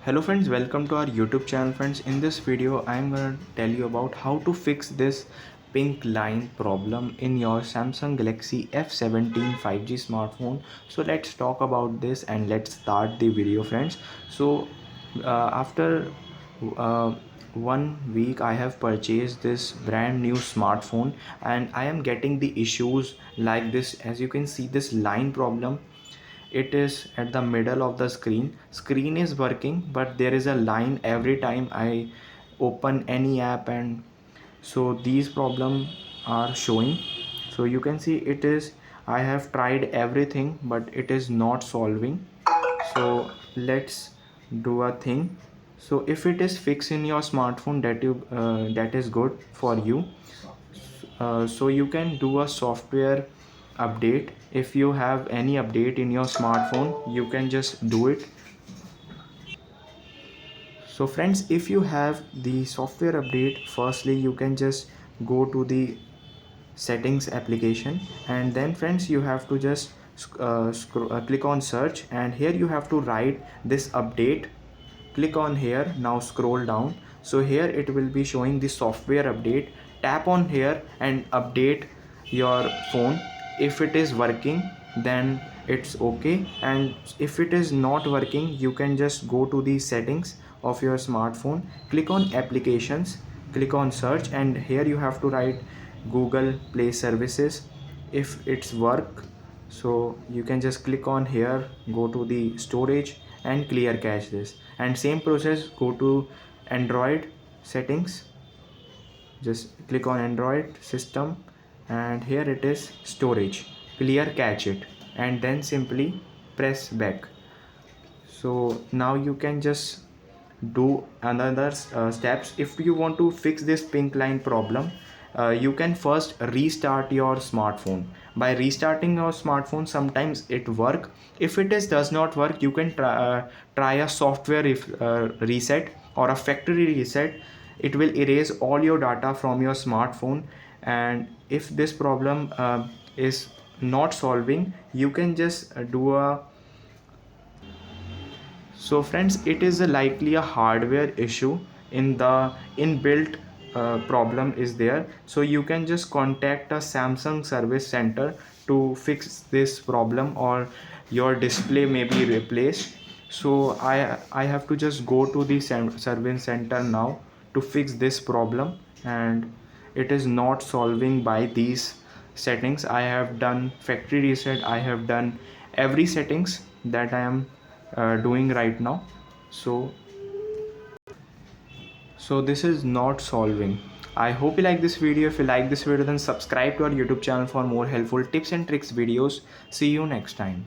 Hello friends, welcome to our YouTube channel friends. In this video I am going to tell you about how to fix this pink line problem in your Samsung Galaxy F17 5G smartphone. So let's talk about this and let's start the video friends. So after uh, 1 week I have purchased this brand new smartphone and I am getting the issues like this. As you can see, this line problem, it is at the middle of the screen is working, but there is a line every time I open any app, and so these problems are showing. So you can see it is, I have tried everything but it is not solving. So let's do a thing. So if it is fixed in your smartphone, that is good for you. So you can do a software update. If you have any update in your smartphone, you can just do it. So friends, if you have the software update, firstly you can just go to the settings application, and then friends you have to just click on search, and here you have to write this update. Click on here. Now scroll down. So here it will be showing the software update. Tap on here and update your phone. If it is working, then it's okay, and if it is not working, you can just go to the settings of your smartphone, click on applications, click on search, and here you have to write Google Play Services. If it's work, so you can just click on here, go to the storage and clear cache this, and same process, go to Android settings, just click on Android system, and here it is storage, clear cache it, and then simply press back. So now you can just do another steps. If you want to fix this pink line problem, you can first restart your smartphone. By restarting your smartphone, sometimes it work. If it is does not work, you can try a software reset or a factory reset. It will erase all your data from your smartphone, and if this problem is not solving, you can just do a, so friends, it is likely a hardware issue in the inbuilt problem is there. So you can just contact a Samsung service center to fix this problem, or your display may be replaced. So I have to just go to the service center now to fix this problem, and it is not solving by these settings. I have done factory reset, I have done every settings that I am doing right now. So this is not solving. I hope you like this video. If you like this video, then subscribe to our YouTube channel for more helpful tips and tricks videos. See you next time.